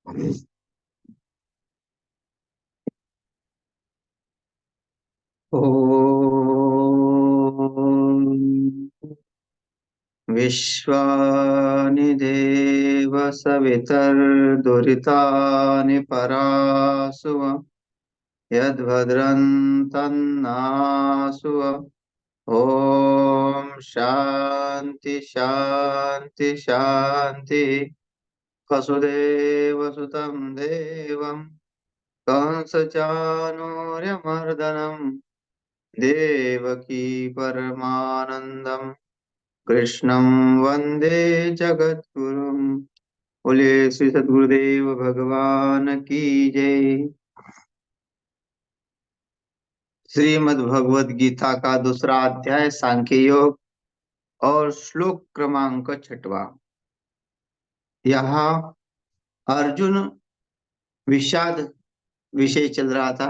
ॐ विश्वानि देव सवितर्दुरितानि परासुव यद्भद्रं तन्नासुव। ॐ शान्ति शान्ति शान्ति। वसुदेवसुतं देवं कंसचाणूर्यमर्दनं देवकी परमानन्दम् कृष्णं वन्दे जगद्गुरुं। बोले श्री सद्गुरुदेव भगवान की जय। श्रीमद् भगवद गीता का दूसरा अध्याय सांख्य योग और श्लोक क्रमांक 6वां। यहाँ अर्जुन विषाद विषय चल रहा था।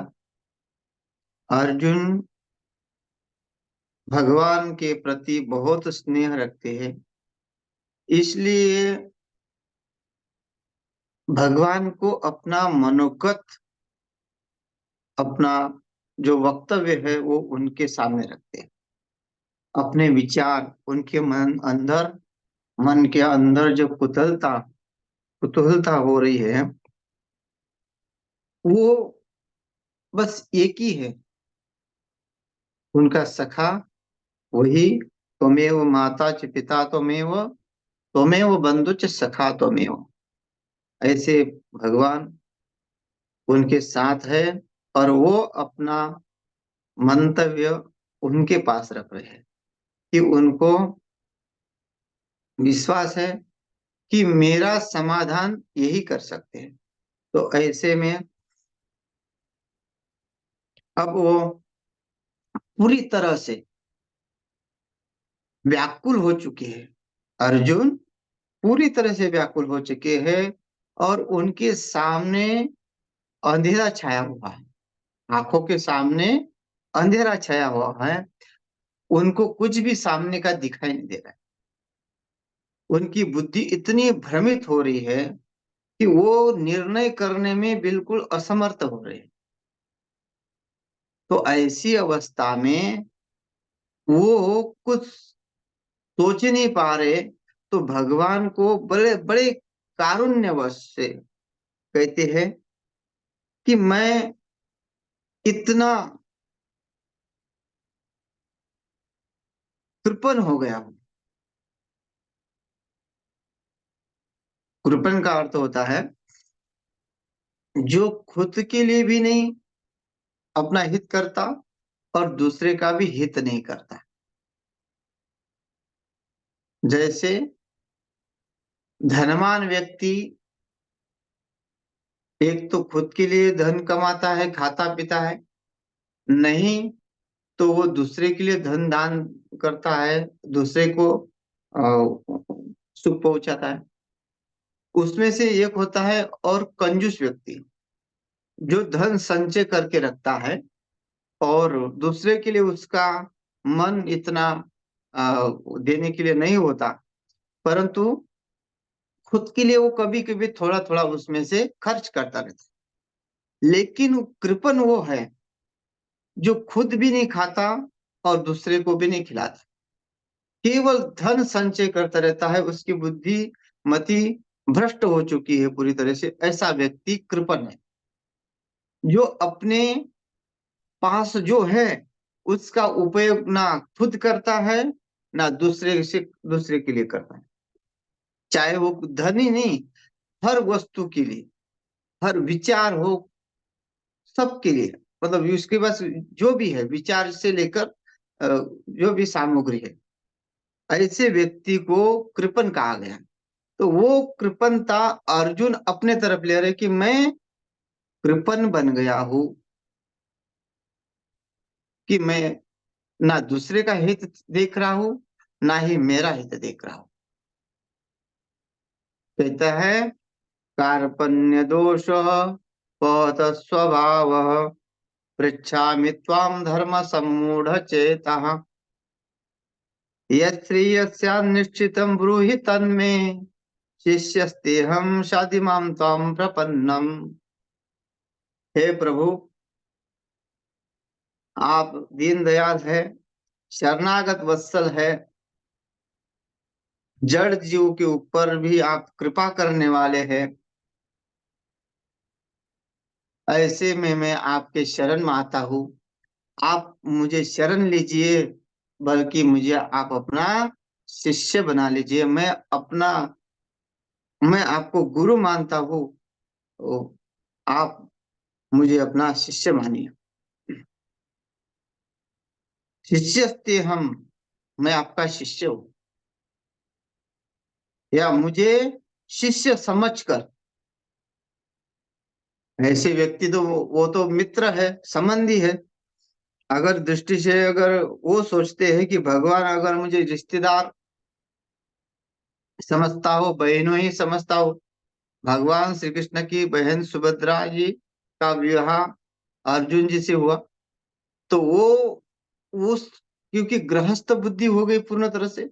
अर्जुन भगवान के प्रति बहुत स्नेह रखते हैं, इसलिए भगवान को अपना मनोगत, अपना जो वक्तव्य है वो उनके सामने रखते हैं। अपने विचार उनके मन के अंदर जो कुतूहलता हो रही है वो बस एक ही है, उनका सखा वही। त्वमेव माता च पिता त्वमेव त्वमेव बंधु च सखा त्वमेव। ऐसे भगवान उनके साथ है और वो अपना मंतव्य उनके पास रख रहे हैं कि उनको विश्वास है कि मेरा समाधान यही कर सकते हैं। तो ऐसे में अब वो पूरी तरह से व्याकुल हो चुके हैं। अर्जुन पूरी तरह से व्याकुल हो चुके हैं और उनके सामने अंधेरा छाया हुआ है। आंखों के सामने अंधेरा छाया हुआ है। उनको कुछ भी सामने का दिखाई नहीं दे रहा है। उनकी बुद्धि इतनी भ्रमित हो रही है कि वो निर्णय करने में बिल्कुल असमर्थ हो रहे हैं। तो ऐसी अवस्था में वो कुछ सोच नहीं पा रहे, तो भगवान को बड़े बड़े कारुण्यवश से कहते हैं कि मैं इतना कृपण हो गया हूं। कृपण का अर्थ होता है जो खुद के लिए भी नहीं अपना हित करता और दूसरे का भी हित नहीं करता। जैसे धनवान व्यक्ति एक तो खुद के लिए धन कमाता है, खाता पीता है, नहीं तो वो दूसरे के लिए धन दान करता है, दूसरे को सुख पहुंचाता है। उसमें से एक होता है और कंजूस व्यक्ति जो धन संचय करके रखता है और दूसरे के लिए उसका मन इतना देने के लिए नहीं होता, परंतु खुद के लिए वो कभी कभी थोड़ा थोड़ा उसमें से खर्च करता रहता है। लेकिन कृपण वो है जो खुद भी नहीं खाता और दूसरे को भी नहीं खिलाता, केवल धन संचय करता रहता है। उसकी बुद्धि मति भ्रष्ट हो चुकी है पूरी तरह से। ऐसा व्यक्ति कृपण है जो अपने पास जो है उसका उपयोग ना खुद करता है ना दूसरे के लिए करता है। चाहे वो धन ही नहीं, हर वस्तु के लिए, हर विचार हो, सबके लिए, मतलब उसके पास जो भी है विचार से लेकर जो भी सामग्री है, ऐसे व्यक्ति को कृपण कहा गया। तो वो कृपणता अर्जुन अपने तरफ ले रहे कि मैं कृपण बन गया हूं कि मैं ना दूसरे का हित देख रहा हूं ना ही मेरा हित देख रहा हूं। कहता है कार्पण्य दोष बहुत स्वभाव पृच्छामि त्वां धर्म सम्मूढ़ चेतः यत् श्रेयस्यान्निश्चितं ब्रूहि तन्मे शिष्यस्तेहं शाधिमां त्वां प्रपन्नम। हे प्रभु, आप दीन दयाल है, शरणागत वत्सल है, जड़ जीव के ऊपर भी आप कृपा करने वाले हैं। ऐसे में मैं आपके शरण में आता हूँ। आप मुझे शरण लीजिए, बल्कि मुझे आप अपना शिष्य बना लीजिए। मैं आपको गुरु मानता हूँ, तो आप मुझे अपना शिष्य मानिए। शिष्यस्ते हम, मैं आपका शिष्य हूँ, या मुझे शिष्य समझकर। ऐसे व्यक्ति तो वो तो मित्र है, संबंधी है। अगर दृष्टि से अगर वो सोचते हैं कि भगवान अगर मुझे रिश्तेदार समझता हो, बहनों ही समझता हो, भगवान श्री कृष्ण की बहन सुभद्रा जी का विवाह अर्जुन जी से हुआ, तो वो उस क्योंकि गृहस्थ बुद्धि हो गई पूर्ण तरह से,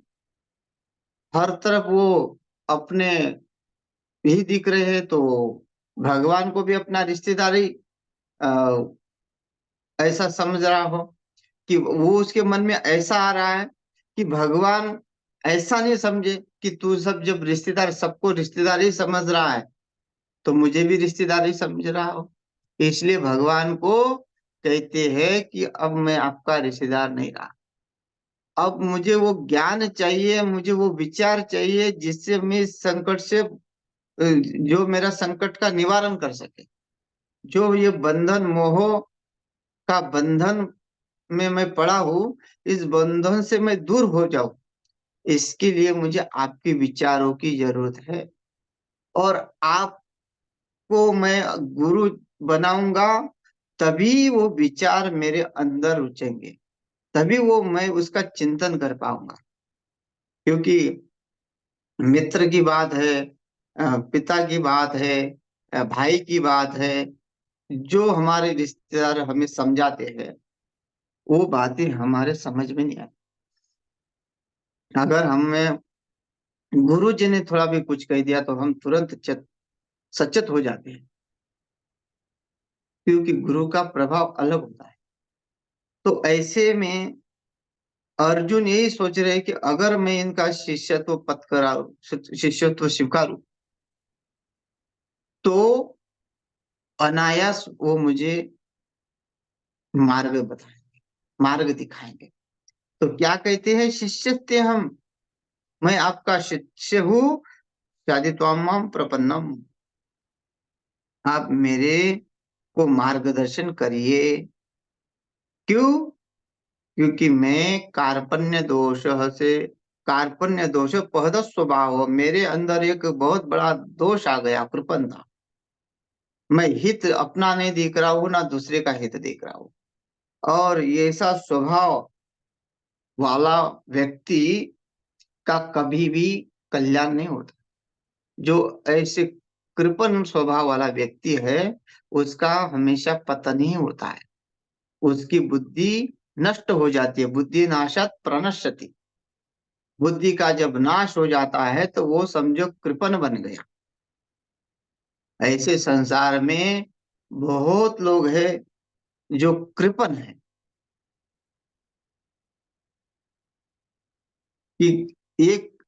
हर तरफ वो अपने ही दिख रहे हैं, तो भगवान को भी अपना रिश्तेदारी अ, ऐसा समझ रहा हो कि वो उसके मन में ऐसा आ रहा है कि भगवान ऐसा नहीं समझे कि तू सब जब रिश्तेदार सबको रिश्तेदार ही समझ रहा है, तो मुझे भी रिश्तेदार ही समझ रहा हो। इसलिए भगवान को कहते हैं कि अब मैं आपका रिश्तेदार नहीं रहा। अब मुझे वो ज्ञान चाहिए, मुझे वो विचार चाहिए जिससे मैं इस संकट से जो मेरा संकट का निवारण कर सके। जो ये बंधन मोह का बंधन में मैं पड़ा हूँ, इस बंधन से मैं दूर हो जाऊं, इसके लिए मुझे आपके विचारों की जरूरत है। और आपको मैं गुरु बनाऊंगा, तभी वो विचार मेरे अंदर रुचेंगे, तभी वो मैं उसका चिंतन कर पाऊंगा। क्योंकि मित्र की बात है, पिता की बात है, भाई की बात है, जो हमारे रिश्तेदार हमें समझाते हैं, वो बातें हमारे समझ में नहीं आती। अगर हमें गुरु जी ने थोड़ा भी कुछ कह दिया तो हम तुरंत सचेत हो जाते हैं, क्योंकि गुरु का प्रभाव अलग होता है। तो ऐसे में अर्जुन यही सोच रहे हैं कि अगर मैं इनका शिष्यत्व पथ कराऊं, शिष्यत्व स्वीकारूं, तो अनायास वो मुझे मार्ग बताएंगे, मार्ग दिखाएंगे। तो क्या कहते हैं, शिष्यत्व हम, मैं आपका शिष्य हूँ, शादी त्वाम प्रपन्नम, आप मेरे को मार्गदर्शन करिए। क्यों? क्योंकि मैं कार्पण्य दोष पहद स्वभाव, मेरे अंदर एक बहुत बड़ा दोष आ गया, कृपण था। मैं हित अपना नहीं देख रहा हूँ, ना दूसरे का हित देख रहा हूँ। और ये ऐसा स्वभाव वाला व्यक्ति का कभी भी कल्याण नहीं होता। जो ऐसे कृपण स्वभाव वाला व्यक्ति है, उसका हमेशा पतन ही होता है। उसकी बुद्धि नष्ट हो जाती है। बुद्धि नाशात प्रणश्यति। बुद्धि का जब नाश हो जाता है तो वो समझो कृपण बन गया। ऐसे संसार में बहुत लोग हैं जो कृपण है, कि एक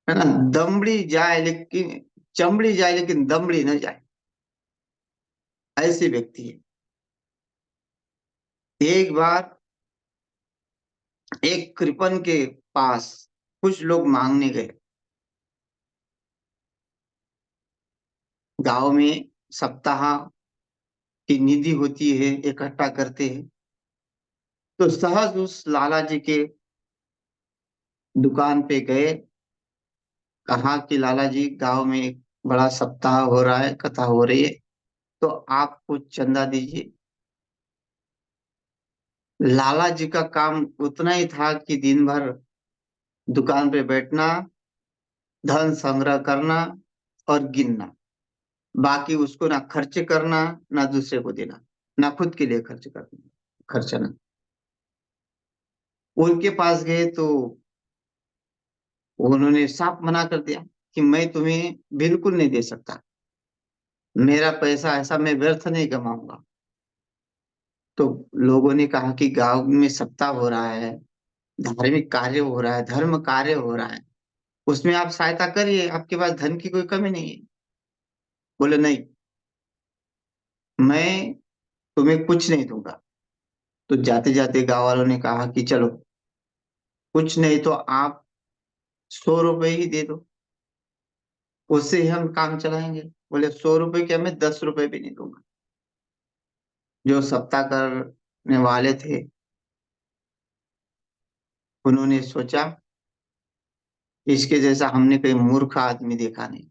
है ना, दमड़ी जाए लेकिन चमड़ी जाए, लेकिन दमड़ी न जाए। ऐसे व्यक्ति है। एक बार एक कृपण के पास कुछ लोग मांगने गए। गांव में सप्ताह की निधि होती है, इकट्ठा करते हैं। तो सहज उस लाला जी के दुकान पे गए। कहा कि लाला जी, गांव में एक बड़ा सप्ताह हो रहा है, कथा हो रही है, तो आप कुछ चंदा दीजिए। लाला जी का काम उतना ही था कि दिन भर दुकान पे बैठना, धन संग्रह करना और गिनना। बाकी उसको ना खर्च करना, ना दूसरे को देना, ना खुद के लिए खर्च करना, खर्चना। उनके पास गए तो उन्होंने साफ मना कर दिया कि मैं तुम्हें बिल्कुल नहीं दे सकता, मेरा पैसा ऐसा मैं व्यर्थ नहीं कमाऊंगा। तो लोगों ने कहा कि गांव में सप्ताह हो रहा है, धार्मिक कार्य हो रहा है, धर्म कार्य हो रहा है, उसमें आप सहायता करिए, आपके पास धन की कोई कमी नहीं है। बोले नहीं, मैं तुम्हें कुछ नहीं दूंगा। तो जाते जाते गांव वालों ने कहा कि चलो, कुछ नहीं तो आप 100 रुपए ही दे दो, उससे ही हम काम चलाएंगे। बोले 100 रुपए क्या, मैं 10 रुपए भी नहीं दूंगा। जो सप्ताह करने वाले थे, उन्होंने सोचा इसके जैसा हमने कहीं मूर्ख आदमी देखा नहीं,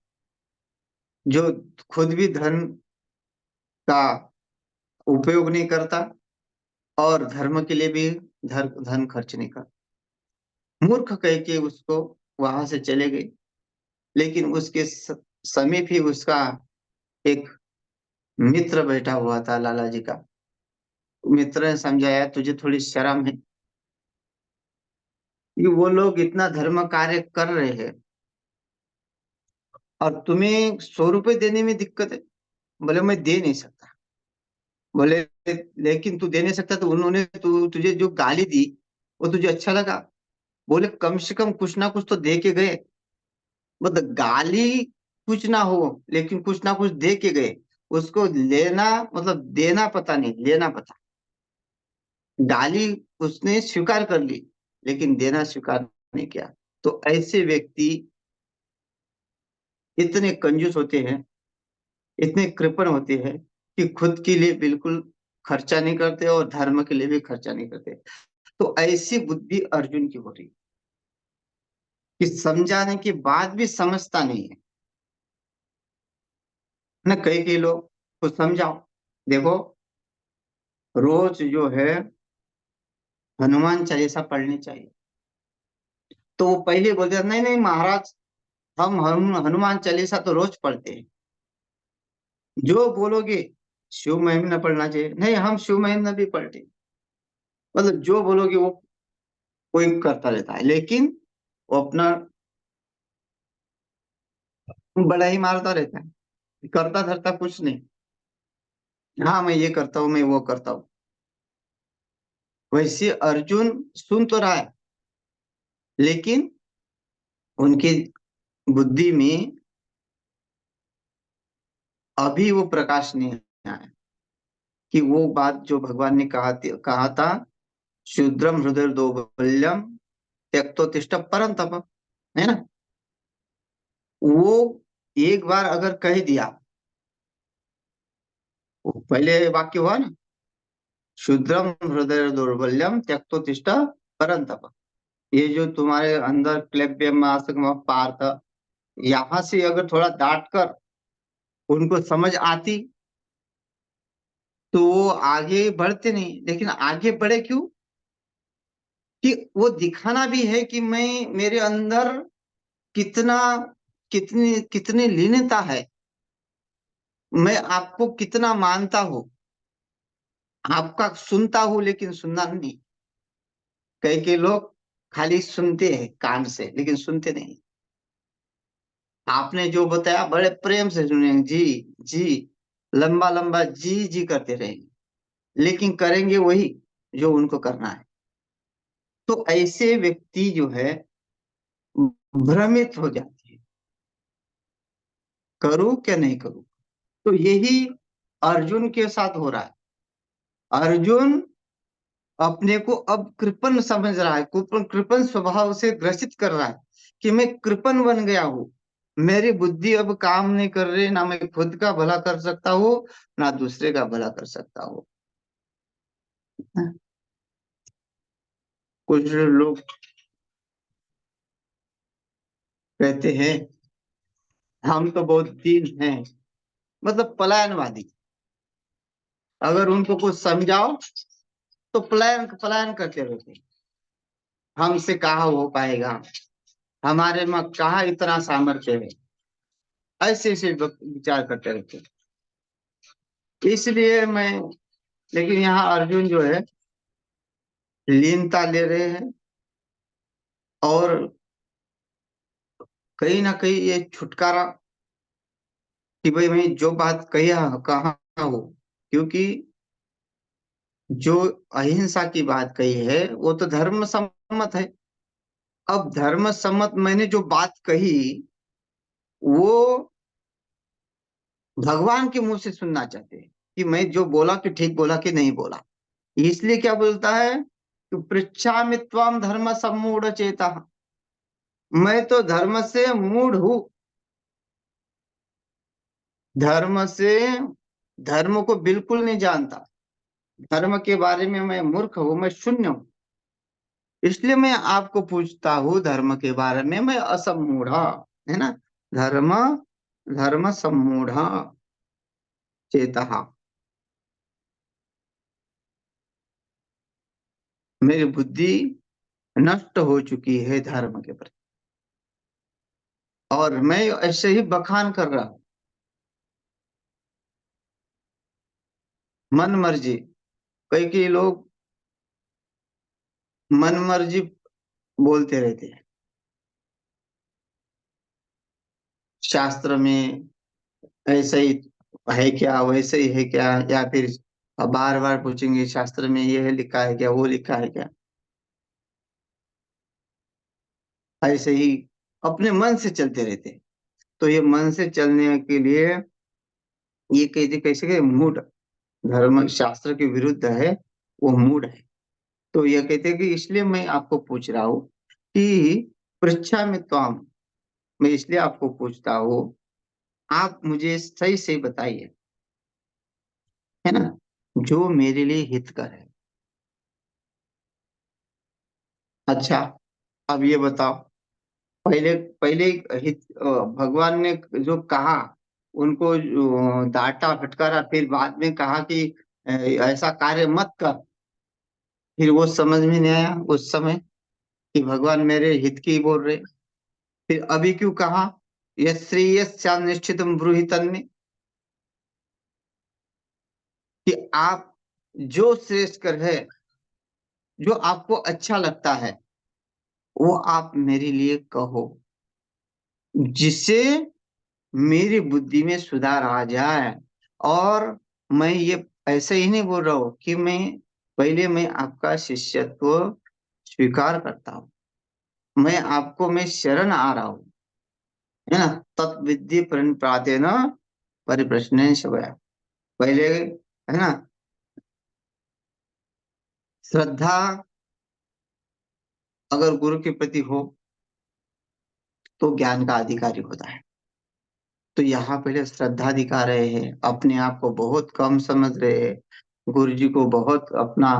जो खुद भी धन का उपयोग नहीं करता और धर्म के लिए भी धन खर्च नहीं करता। मूर्ख कह के उसको वहां से चले गए। लेकिन उसके समीप ही उसका एक मित्र बैठा हुआ था, लाला जी का। मित्र ने समझाया, तुझे थोड़ी शर्म है कि वो लोग इतना धर्म कार्य कर रहे हैं और तुम्हें 100 रुपए देने में दिक्कत है। बोले मैं दे नहीं सकता। बोले लेकिन तू दे नहीं सकता तो उन्होंने तुझे जो गाली दी वो तुझे अच्छा लगा? बोले कम से कम कुछ ना कुछ तो दे के गए। मतलब गाली कुछ ना हो, लेकिन कुछ ना कुछ दे के गए। उसको लेना मतलब देना पता नहीं, लेना पता। गाली उसने स्वीकार कर ली, लेकिन देना स्वीकार नहीं किया। तो ऐसे व्यक्ति इतने कंजूस होते हैं, इतने कृपण होते हैं कि खुद के लिए बिल्कुल खर्चा नहीं करते और धर्म के लिए भी खर्चा नहीं करते। तो ऐसी बुद्धि अर्जुन की हो रही कि समझाने के बाद भी समझता नहीं है ना। कई कई लोग कुछ समझाओ, देखो रोज जो है हनुमान चालीसा पढ़नी चाहिए। तो वो पहले बोलते हैं, नहीं नहीं महाराज, हम हनुमान चालीसा तो रोज पढ़ते हैं। जो बोलोगे शिव महिमा पढ़ना चाहिए, नहीं हम शिव महिमा भी पढ़ते हैं। मतलब जो बोलोगे वो कोई करता रहता है, लेकिन वो अपना बड़ा ही मारता रहता है, करता धरता कुछ नहीं। हाँ मैं ये करता हूँ, मैं वो करता हूँ। वैसे अर्जुन सुन तो रहा है, लेकिन उनकी बुद्धि में अभी वो प्रकाश नहीं आया कि वो बात जो भगवान ने कहा था, शूद्रम हृदय दौर्बल्यम त्यक्तोतिष्ठ परंतप, है ना। वो एक बार अगर कह दिया, वो पहले वाक्य हुआ ना, शूद्रम हृदय दौर्बल्यम त्यक्तोतिष्ठ परंतप। ये जो तुम्हारे अंदर क्लेब्यम मासक पार्थ, यहाँ से अगर थोड़ा डांट कर उनको समझ आती तो वो आगे बढ़ते नहीं। लेकिन आगे बढ़े क्यों? कि वो दिखाना भी है कि मैं, मेरे अंदर कितना, कितनी कितनी लीनता है, मैं आपको कितना मानता हूँ, आपका सुनता हूँ लेकिन सुनना नहीं। कई कई लोग खाली सुनते हैं कान से लेकिन सुनते नहीं। आपने जो बताया बड़े प्रेम से सुनेंगे, जी जी, लंबा लंबा जी जी करते रहेंगे, लेकिन करेंगे वही जो उनको करना है। तो ऐसे व्यक्ति जो है भ्रमित हो जाती है, करूं क्या नहीं करूं। तो यही अर्जुन के साथ हो रहा है। अर्जुन अपने को अब कृपण समझ रहा है, कृपण कृपण स्वभाव से ग्रसित कर रहा है कि मैं कृपण बन गया हूं। मेरी बुद्धि अब काम नहीं कर रही, ना मैं खुद का भला कर सकता हूँ ना दूसरे का भला कर सकता हूँ। कुछ लोग कहते हैं हम तो बहुत दीन हैं, मतलब पलायनवादी। अगर उनको कुछ समझाओ तो पलायन पलायन करते रहते हैं। हमसे कहाँ हो पाएगा, हमारे में कहाँ इतना सामर्थ्य है, ऐसे ऐसे विचार करते रहते हैं। इसलिए मैं, लेकिन यहाँ अर्जुन जो है लीनता ले रहे हैं और कहीं ना कहीं ये छुटकारा, कि भाई मैं जो बात कही कहा हूँ, क्योंकि जो अहिंसा की बात कही है वो तो धर्म सम्मत है। अब धर्म सम्मत मैंने जो बात कही वो भगवान के मुंह से सुनना चाहते हैं कि मैं जो बोला कि ठीक बोला कि नहीं बोला। इसलिए क्या बोलता है कि पृच्छामि त्वाम धर्म सम्मूढ़ चेता। मैं तो धर्म से मूढ़ हूं। धर्म से, धर्म को बिल्कुल नहीं जानता। धर्म के बारे में मैं मूर्ख हूं, मैं शून्य हूं। इसलिए मैं आपको पूछता हूँ धर्म के बारे में, मैं असमूढ़, है ना। धर्म, धर्म सम्मूढ़ चेता। मेरी बुद्धि नष्ट हो चुकी है धर्म के प्रति, और मैं ऐसे ही बखान कर रहा हूँ, मन मर्जी। कई कई लोग मन मर्जी बोलते रहते हैं शास्त्र में, ऐसा ही है क्या, वैसे ही है क्या, या फिर बार बार पूछेंगे शास्त्र में ये है लिखा है क्या, वो लिखा है क्या। ऐसे ही अपने मन से चलते रहते हैं। तो ये मन से चलने के लिए ये कहते कैसे के मूड, धर्म शास्त्र के विरुद्ध है, वो मूड है। तो ये कहते हैं कि इसलिए मैं आपको पूछ रहा हूँ कि पृच्छा में त्वाम, मैं इसलिए आपको पूछता हूँ, आप मुझे सही सही बताइए, है ना, जो मेरे लिए हितकर है। अच्छा, अब ये बताओ, पहले पहले भगवान ने जो कहा, उनको जो डांटा फटकारा, फिर बाद में कहा कि ऐसा कार्य मत कर। फिर वो समझ में नहीं आया उस समय कि भगवान मेरे हित की बोल रहे। फिर अभी क्यों कहा, यह श्रेयस्या निश्चितम ब्रूहि तन्मे, कि आप जो श्रेष्ठ कर है, जो आपको अच्छा लगता है, वो आप मेरे लिए कहो, जिससे मेरी बुद्धि में सुधार आ जाए। और मैं ये ऐसे ही नहीं बोल रहा हूँ कि मैं आपका शिष्यत्व स्वीकार करता हूँ, मैं शरण आ रहा हूँ, है ना। तत्विद्धि प्रणिपातेन परिप्रश्नेन सेवया। पहले, है ना, श्रद्धा अगर गुरु के प्रति हो तो ज्ञान का अधिकारी होता है। तो यहाँ पहले श्रद्धा दिखा रहे हैं, अपने आप को बहुत कम समझ रहे हैं, गुरु जी को बहुत अपना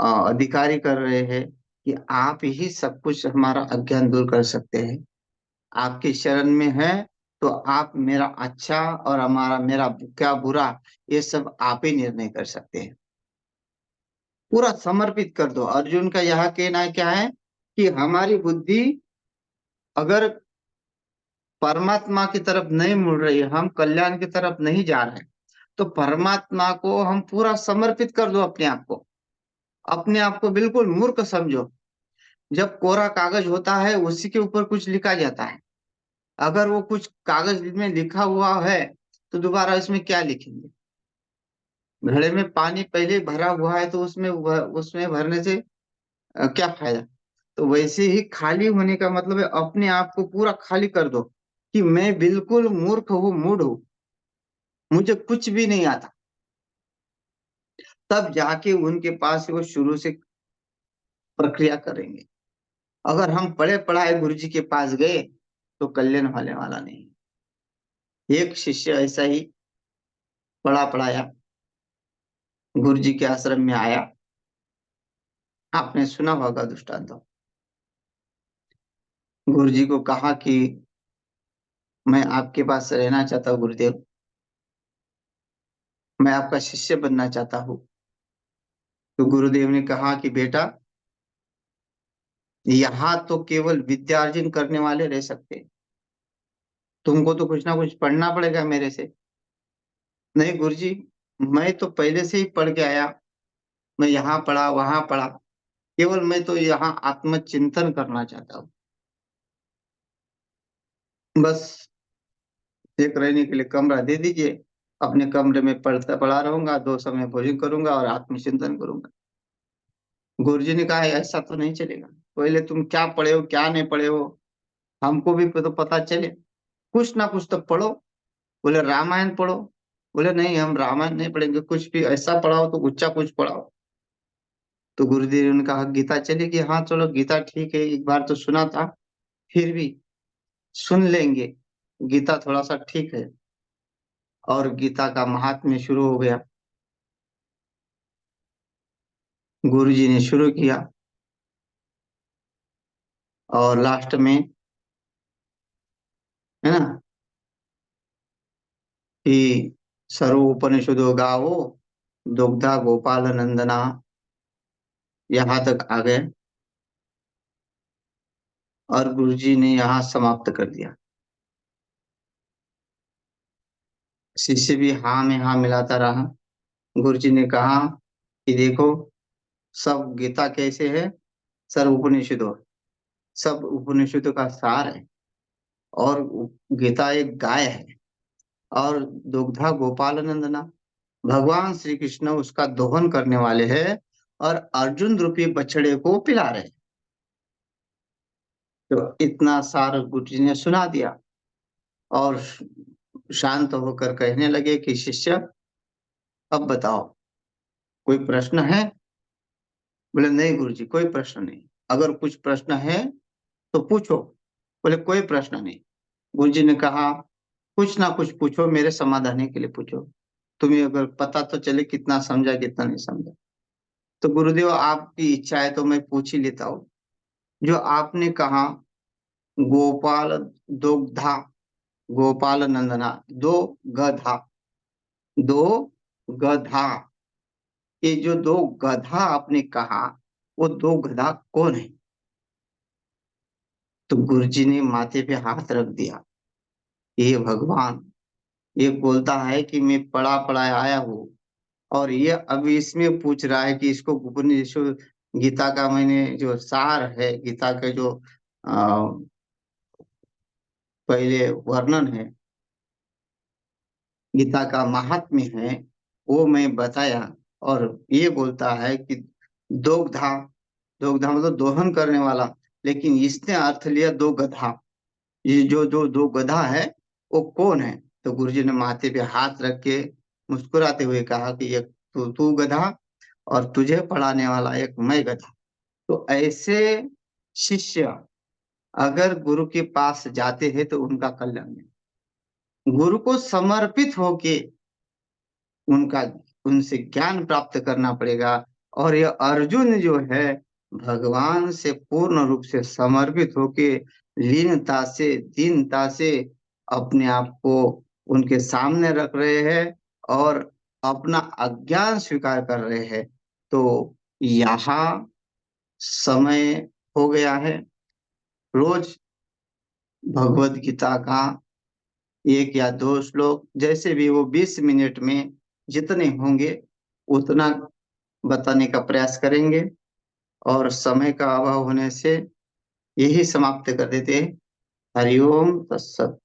अधिकारी कर रहे हैं कि आप ही सब कुछ हमारा अज्ञान दूर कर सकते हैं। आपकी शरण में है तो आप मेरा अच्छा और हमारा मेरा क्या बुरा, ये सब आप ही निर्णय कर सकते हैं। पूरा समर्पित कर दो। अर्जुन का यह कहना है क्या है कि हमारी बुद्धि अगर परमात्मा की तरफ नहीं मुड़ रही है, हम कल्याण की तरफ नहीं जा रहे हैं, तो परमात्मा को हम पूरा समर्पित कर दो अपने आप को। अपने आप को बिल्कुल मूर्ख समझो। जब कोरा कागज होता है उसी के ऊपर कुछ लिखा जाता है। अगर वो कुछ कागज में लिखा हुआ है तो दोबारा इसमें क्या लिखेंगे। घड़े में पानी पहले भरा हुआ है तो उसमें भरने से क्या फायदा। तो वैसे ही खाली होने का मतलब है अपने आप को पूरा खाली कर दो कि मैं बिल्कुल मूर्ख हूँ, मूढ़ हूँ, मुझे कुछ भी नहीं आता। तब जाके उनके पास वो शुरू से प्रक्रिया करेंगे। अगर हम पढ़े पढ़ाए गुरु जी के पास गए तो कल्याण होने वाला नहीं। एक शिष्य ऐसा ही पढ़ा पढ़ाया गुरु जी के आश्रम में आया, आपने सुना होगा दृष्टांत। गुरु जी को कहा कि मैं आपके पास रहना चाहता हूँ गुरुदेव, मैं आपका शिष्य बनना चाहता हूँ। तो गुरुदेव ने कहा कि बेटा, यहाँ तो केवल विद्यार्जन करने वाले रह सकते हैं, तुमको तो कुछ ना कुछ पढ़ना पड़ेगा मेरे से। नहीं गुरुजी, मैं तो पहले से ही पढ़ के आया, मैं यहाँ पढ़ा वहां पढ़ा, केवल मैं तो यहाँ आत्मचिंतन करना चाहता हूँ। बस एक रहने के लिए कमरा दे दीजिए, अपने कमरे में पढ़ता पड़ा रहूंगा, दो समय भोजन करूंगा और आत्मचिंतन करूंगा। गुरुजी ने कहा ऐसा तो नहीं चलेगा, पहले तुम क्या पढ़े हो क्या नहीं पढ़े हो, हमको भी तो पता चले, कुछ ना कुछ तो पढ़ो। बोले रामायण पढ़ो। बोले नहीं, हम रामायण नहीं पढ़ेंगे, कुछ भी ऐसा पढ़ाओ तो ऊंचा कुछ पढ़ाओ। तो गुरुदेव ने कहा गीता चलेगी, हाँ चलो गीता ठीक है, एक बार तो सुना था, फिर भी सुन लेंगे। गीता थोड़ा सा ठीक है, और गीता का महात्म्य शुरू हो गया। गुरुजी ने शुरू किया, और लास्ट में, है ना, कि सर्व उपनिषदो गावो दुग्धा गोपाल नंदना, यहाँ तक आ गए। और गुरुजी ने यहाँ समाप्त कर दिया। शिष्य भी हाँ में हाँ मिलाता रहा। गुरुजी ने कहा कि देखो, सब गीता कैसे है, सर्व उपनिषदों, सब उपनिषदों का सार है। और गीता एक गाय है, और दुग्धा गोपाल नंदना, भगवान श्री कृष्ण उसका दोहन करने वाले हैं, और अर्जुन रूपी बछड़े को पिला रहे हैं। तो इतना सार गुरु जी ने सुना दिया, और शांत होकर कहने लगे कि शिष्य, अब बताओ, कोई प्रश्न है? बोले नहीं गुरु जी, कोई प्रश्न नहीं। अगर कुछ प्रश्न है तो पूछो। बोले कोई प्रश्न नहीं। गुरु जी ने कहा कुछ ना कुछ पूछो, मेरे समाधान के लिए पूछो, तुम्हें अगर पता तो चले कितना समझा कितना नहीं समझा। तो गुरुदेव आपकी इच्छा है तो मैं पूछ ही लेता हूँ। जो आपने कहा गोपाल दुग्धा गोपाल नंदना, दो गधा, दो गधा, ये जो दो गधा आपने कहा, वो दो गधा कौन है? तो गुरुजी ने माथे पे हाथ रख दिया, ये भगवान, ये बोलता है कि मैं पढ़ा पढ़ाया आया हूँ, और ये अभी इसमें पूछ रहा है कि इसको उपनिषद गीता का मैंने जो सार है, गीता के जो पहले वर्णन है, गीता का महात्म्य है, वो मैं बताया। और ये बोलता है कि दोग्धा, दोग्धा मतलब दोहन करने वाला, लेकिन इसने अर्थ लिया दो गधा। ये जो जो दो गधा है वो कौन है? तो गुरुजी ने माथे पे हाथ रख के मुस्कुराते हुए कहा कि एक तू गधा, और तुझे पढ़ाने वाला एक मैं गधा। तो ऐसे शिष्य अगर गुरु के पास जाते हैं तो उनका कल्याण है। गुरु को समर्पित होके उनका उनसे ज्ञान प्राप्त करना पड़ेगा। और यह अर्जुन जो है, भगवान से पूर्ण रूप से समर्पित होके लीनता से दीनता से अपने आप को उनके सामने रख रहे हैं, और अपना अज्ञान स्वीकार कर रहे हैं। तो यहाँ समय हो गया है। रोज भगवत गीता का एक या दो श्लोक, जैसे भी वो 20 मिनट में जितने होंगे उतना बताने का प्रयास करेंगे। और समय का अभाव होने से यही समाप्त कर देते हैं। हरिओम तत्सत।